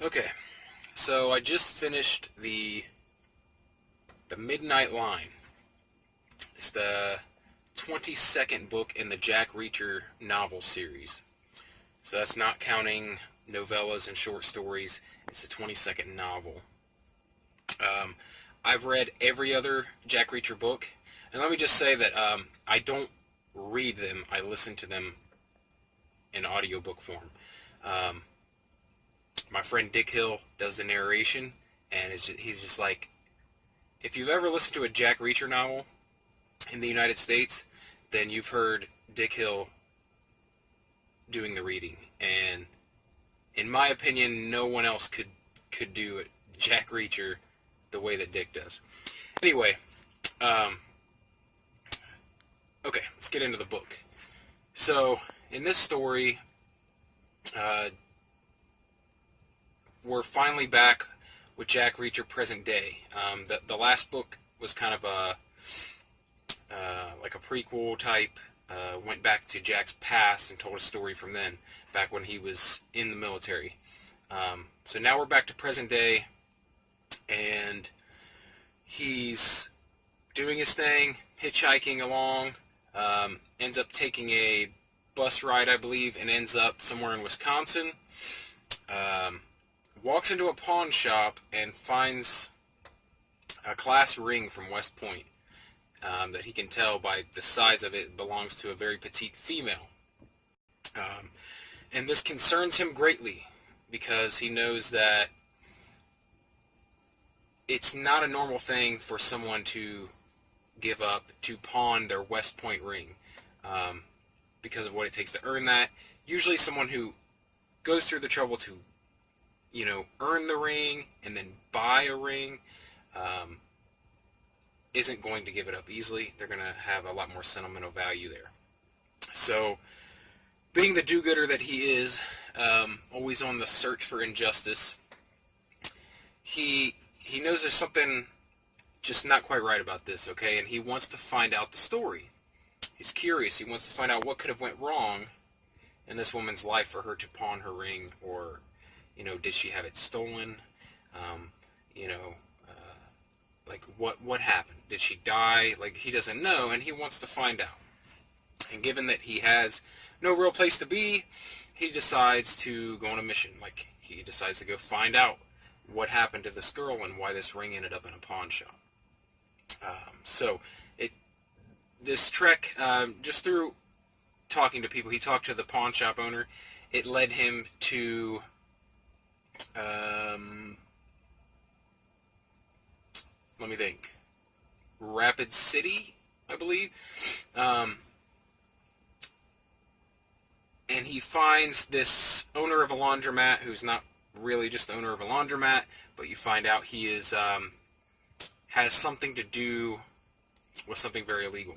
Okay, so I just finished the Midnight Line. It's the 22nd book in the Jack Reacher novel series. So that's not counting novellas and short stories. It's the 22nd novel. Um, I've read every other Jack Reacher book, and let me just say that I don't read them. I listen to them in audiobook form. Um, my friend Dick Hill does the narration, and he's just like, if you've ever listened to a Jack Reacher novel in the United States, then you've heard Dick Hill doing the reading. And in my opinion, no one else could do it, Jack Reacher the way that Dick does. Anyway, um, okay, let's get into the book. So in this story, uh, we're finally back with Jack Reacher present day. The last book was kind of like a prequel type. Went back to Jack's past and told a story from then, back when he was in the military. So now we're back to present day, and he's doing his thing, hitchhiking along, ends up taking a bus ride, I believe, and ends up somewhere in Wisconsin. Walks into a pawn shop and finds a class ring from West Point that he can tell by the size of it belongs to a very petite female. And this concerns him greatly because he knows that it's not a normal thing for someone to give up, to pawn their West Point ring because of what it takes to earn that. Usually someone who goes through the trouble to, earn the ring and then buy a ring isn't going to give it up easily. They're going to have a lot more sentimental value there. So, being the do-gooder that he is, always on the search for injustice, he knows there's something just not quite right about this, okay? And he wants to find out the story. He's curious. He wants to find out what could have went wrong in this woman's life for her to pawn her ring, or, did she have it stolen? Um, you know, like what happened? Did she die? Like, he doesn't know, and he wants to find out. And given that he has no real place to be, he decides to go on a mission. Like, he decides to go find out what happened to this girl and why this ring ended up in a pawn shop. So this trek, just through talking to people, he talked to the pawn shop owner. It led him to let me think, Rapid City, I believe. And he finds this owner of a laundromat who's not really just the owner of a laundromat, but you find out he is has something to do with something very illegal.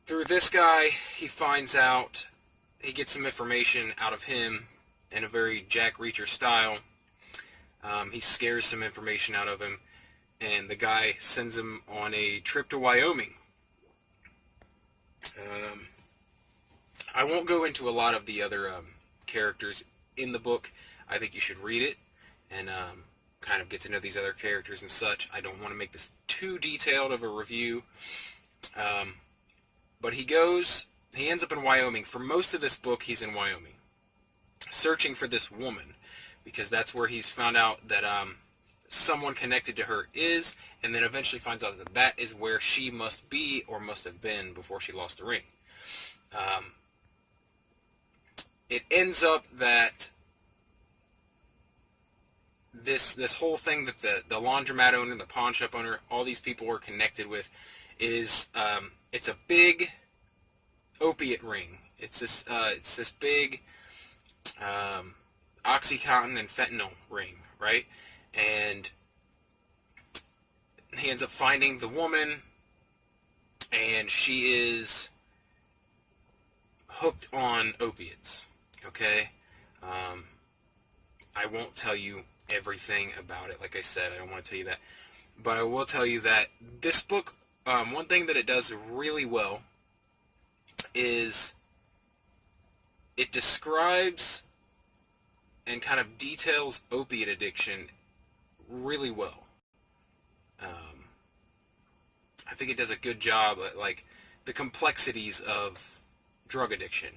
Through this guy, he finds out, he gets some information out of him in a very Jack Reacher style. He scares some information out of him, and the guy sends him on a trip to Wyoming. I won't go into a lot of the other characters in the book. I think you should read it and kind of get to know these other characters and such. I don't want to make this too detailed of a review. But he ends up in Wyoming. For most of this book, he's in Wyoming, searching for this woman, because that's where he's found out that someone connected to her is, and then eventually finds out that that is where she must be or must have been before she lost the ring. It ends up that this whole thing that the laundromat owner, the pawn shop owner, all these people are connected with is it's a big opiate ring. It's this big OxyContin and fentanyl ring, right? And he ends up finding the woman, and she is hooked on opiates, okay? I won't tell you everything about it. Like I said, I don't want to tell you that. But I will tell you that this book, one thing that it does really well is it describes and kind of details opiate addiction really well. Um, I think it does a good job at, like, the complexities of drug addiction.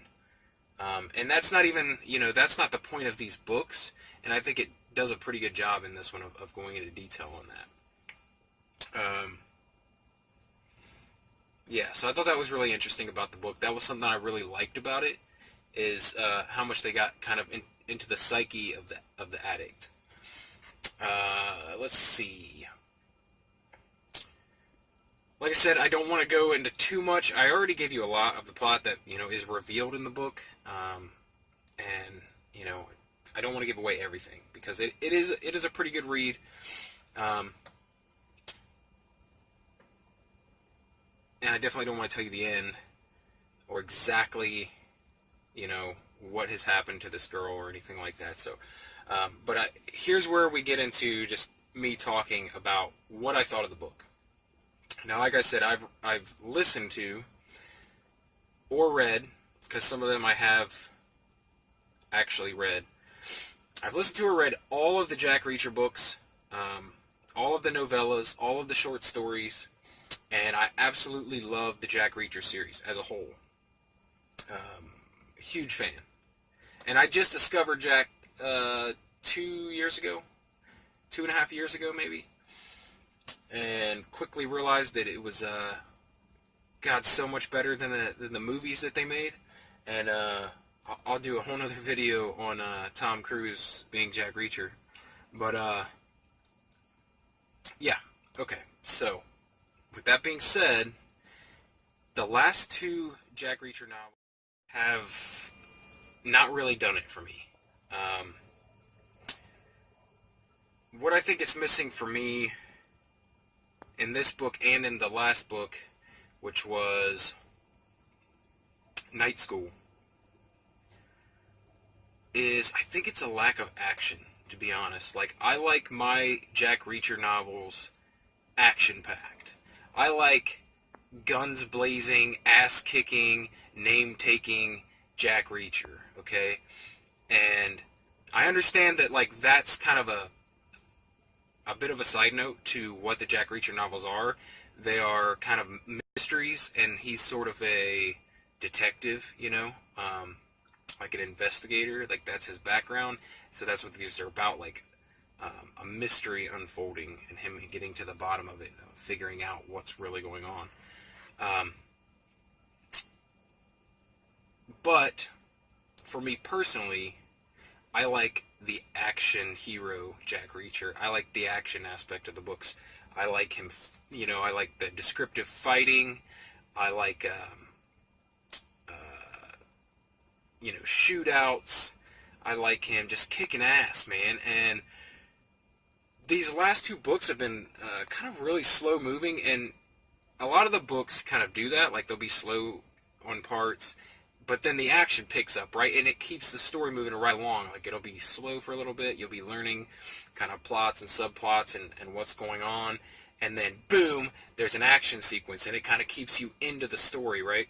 And that's not even, that's not the point of these books, and I think it does a pretty good job in this one of going into detail on that. Yeah, so I thought that was really interesting about the book. That was something I really liked about it, is how much they got kind of into the psyche of the addict. Let's see. Like I said, I don't want to go into too much. I already gave you a lot of the plot that, is revealed in the book. And, I don't want to give away everything, because it is a pretty good read. And I definitely don't want to tell you the end, or exactly, what has happened to this girl or anything like that. So, but here's where we get into just me talking about what I thought of the book. Now, like I said, I've listened to or read, because some of them I have actually read. I've listened to or read all of the Jack Reacher books, all of the novellas, all of the short stories, and I absolutely love the Jack Reacher series as a whole. Huge fan. And I just discovered Jack 2 years ago, 2.5 years ago maybe, and quickly realized that it was God, so much better than the movies that they made. And I'll do a whole other video on Tom Cruise being Jack Reacher. But yeah, okay. So with that being said, the last two Jack Reacher novels have not really done it for me. What I think is missing for me in this book and in the last book, which was Night School, is I think it's a lack of action, to be honest. Like, I like my Jack Reacher novels action-packed. I like guns blazing, ass-kicking, name-taking Jack Reacher, okay? And I understand that, like, that's kind of a bit of a side note to what the Jack Reacher novels are. They are kind of mysteries, and he's sort of a detective, like an investigator. Like, that's his background. So that's what these are about, like a mystery unfolding and him getting to the bottom of it, figuring out what's really going on. But for me personally, I like the action hero Jack Reacher. I like the action aspect of the books. I like him, I like the descriptive fighting. I like, shootouts. I like him just kicking ass, man. And these last two books have been kind of really slow moving, and a lot of the books kind of do that. Like, they'll be slow on parts, but then the action picks up, right? And it keeps the story moving right along. Like, it'll be slow for a little bit. You'll be learning kind of plots and subplots and what's going on. And then, boom, there's an action sequence, and it kind of keeps you into the story, right?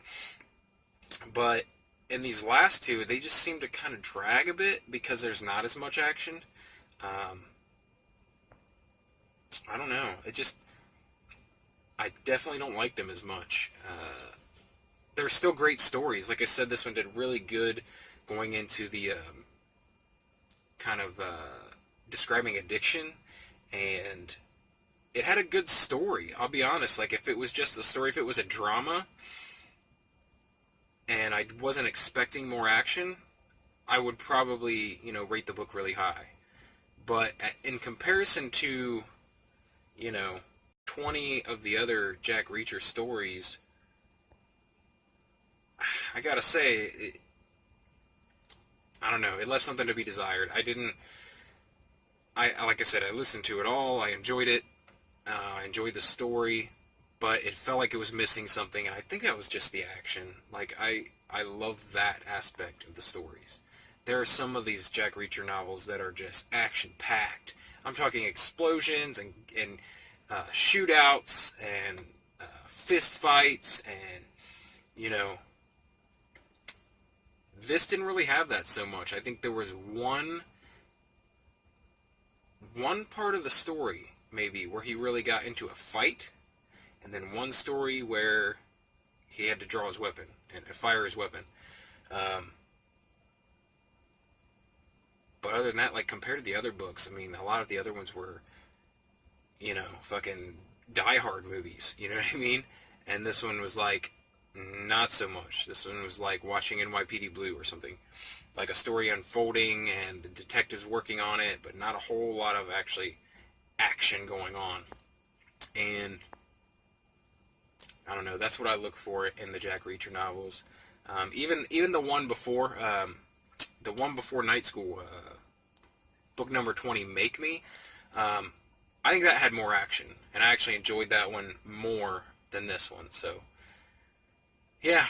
But in these last two, they just seem to kind of drag a bit because there's not as much action. I don't know. I definitely don't like them as much. They're still great stories. Like I said, this one did really good going into the kind of describing addiction, and it had a good story. I'll be honest. Like, if it was just a story, if it was a drama, and I wasn't expecting more action, I would probably, rate the book really high. But in comparison to, 20 of the other Jack Reacher stories, I gotta say, I don't know, it left something to be desired. Like I said, I listened to it all, I enjoyed it, I enjoyed the story, but it felt like it was missing something, and I think that was just the action. Like, I love that aspect of the stories. There are some of these Jack Reacher novels that are just action-packed. I'm talking explosions and shootouts and fist fights, and, This didn't really have that so much. I think there was one part of the story, maybe, where he really got into a fight, and then one story where he had to draw his weapon and fire his weapon. But other than that, like, compared to the other books, I mean, a lot of the other ones were, fucking Die Hard movies, you know what I mean? And this one was like, not so much. This one was like watching NYPD Blue or something. Like a story unfolding and the detectives working on it, but not a whole lot of actually action going on. And I don't know, that's what I look for in the Jack Reacher novels. Even the one before Night School, book number 20, Make Me, I think that had more action, and I actually enjoyed that one more than this one. So, yeah,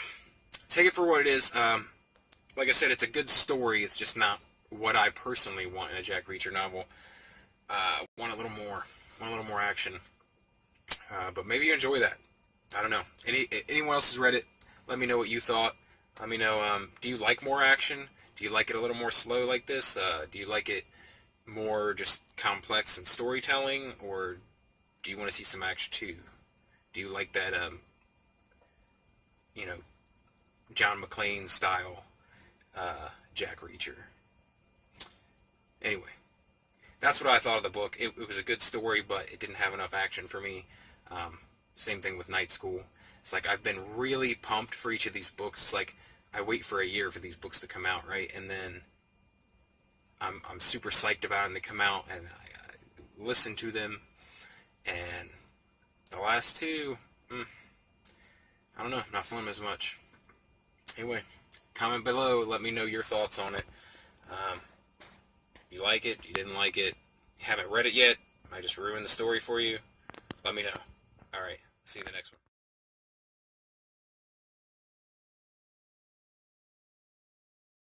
take it for what it is. Like I said, it's a good story. It's just not what I personally want in a Jack Reacher novel. Want a little more action. But maybe you enjoy that. I don't know. Anyone else has read it? Let me know what you thought. Let me know. Do you like more action? Do you like it a little more slow like this? Do you like it more just complex and storytelling, or do you want to see some action too? Do you like that, John McClane style Jack Reacher? Anyway, that's what I thought of the book. It was a good story, but it didn't have enough action for me. Same thing with Night School. It's like I've been really pumped for each of these books. It's like I wait for a year for these books to come out, right? And then I'm super psyched about them to come out, and I listen to them. And the last two, I don't know, not feeling them as much. Anyway, comment below. Let me know your thoughts on it. You like it? You didn't like it? You haven't read it yet? I just ruined the story for you? Let me know. Alright, see you in the next one.